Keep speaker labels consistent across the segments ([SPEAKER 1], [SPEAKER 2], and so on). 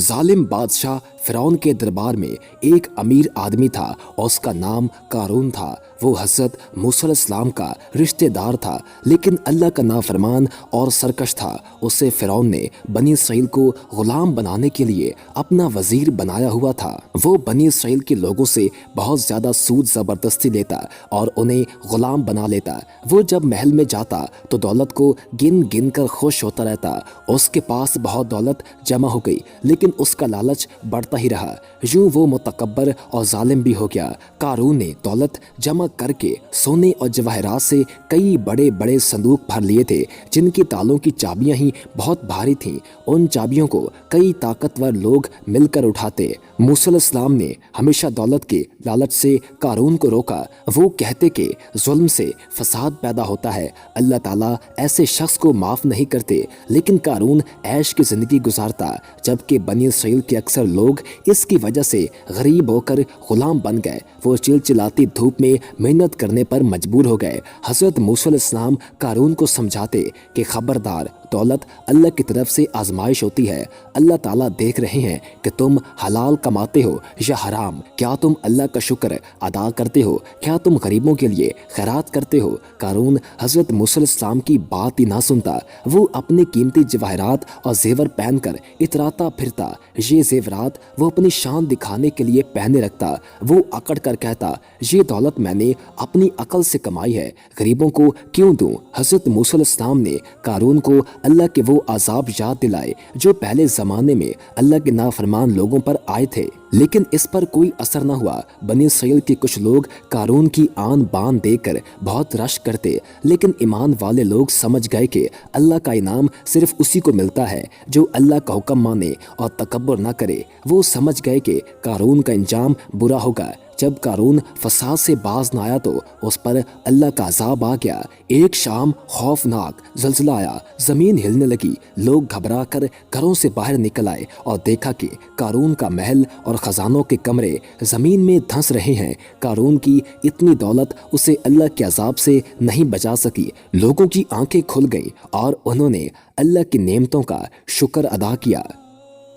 [SPEAKER 1] जालिम बादशाह फिरौन के दरबार में एक अमीर आदमी था और उसका नाम कारून था। वो हज़रत मूसा अलैहिस्सलाम का रिश्तेदार था, लेकिन अल्लाह का नाफरमान और सरकश था। उसे फिरौन ने बनी इसराइल को गुलाम बनाने के लिए अपना वजीर बनाया हुआ था। वो बनी इसराइल के लोगों से बहुत ज़्यादा सूद ज़बरदस्ती लेता और उन्हें गुलाम बना लेता। वो जब महल में जाता तो दौलत को गिन गिन कर खुश होता रहता। उसके पास बहुत दौलत जमा हो गई, लेकिन उसका लालच बढ़ता ही रहा। यूं वो मुतकब्बर और जालिम भी हो गया। कारून ने दौलत जमा करके सोने और जवाहरात से कई बड़े बड़े संदूक भर लिए थे, जिनकी तालों की चाबियां ही बहुत भारी थीं। उन चाबियों को कई ताकतवर लोग मिलकर उठाते। मूसा अलैहिस्सलाम ने हमेशा दौलत के लालच से कारून को रोका। वो कहते कि जुल्म से फसाद पैदा होता है, अल्लाह ताला ऐसे शख्स को माफ़ नहीं करते। लेकिन कारून ऐश की ज़िंदगी गुजारता, जबकि बनी इसराइल के अक्सर लोग इसकी वजह से गरीब होकर गुलाम बन गए। वो चिलचिलाती धूप में मेहनत करने पर मजबूर हो गए। हज़रत मूसा अलैहिस्सलाम कारून को समझाते कि खबरदार, दौलत अल्लाह की तरफ से आजमाइश होती है। अल्लाह ताला देख रहे हैं कि तुम हलाल कमाते हो या हराम। क्या तुम अल्लाह का शुक्र अदा करते हो? क्या तुम गरीबों के लिए खैरात करते हो? कारून हज़रत मूसा अलैहिस्सलाम की बात ही ना सुनता। वो अपने कीमती जवाहरात और जेवर पहनकर इतराता फिरता। ये जेवरात वो अपनी शान दिखाने के लिए पहने रखता। वो अकड़ कर कहता, ये दौलत मैंने अपनी अकल से कमाई है, गरीबों को क्यों दूं? हज़रत मूसा अलैहिस्सलाम ने कारून को अल्लाह के वो अजाब याद दिलाए जो पहले ज़माने में अल्लाह के नाफरमान लोगों पर आए थे, लेकिन इस पर कोई असर न हुआ। बनी इसराइल के कुछ लोग कारून की आन बान देकर बहुत रश करते, लेकिन ईमान वाले लोग समझ गए कि अल्लाह का इनाम सिर्फ उसी को मिलता है जो अल्लाह का हुक्म माने और तकब्बुर न करे। वो समझ गए कि कारून का अंजाम बुरा होगा। जब कारून फसाद से बाज न आया तो उस पर अल्लाह का अजाब आ गया। एक शाम खौफनाक ज़लज़ला आया, ज़मीन हिलने लगी। लोग घबरा कर घरों से बाहर निकल आए और देखा कि कारून का महल और ख़जानों के कमरे ज़मीन में धंस रहे हैं। कारून की इतनी दौलत उसे अल्लाह के अजाब से नहीं बचा सकी। लोगों की आंखें खुल गईं और उन्होंने अल्लाह की नेमतों का शुक्र अदा किया।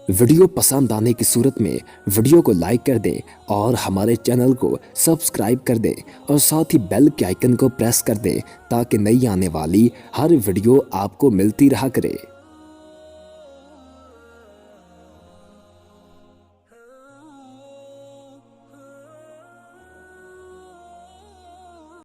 [SPEAKER 1] वीडियो पसंद आने की सूरत में वीडियो को लाइक कर दें और हमारे चैनल को सब्सक्राइब कर दें और साथ ही बेल के आइकन को प्रेस कर दें ताकि नई आने वाली हर वीडियो आपको मिलती रहा करे।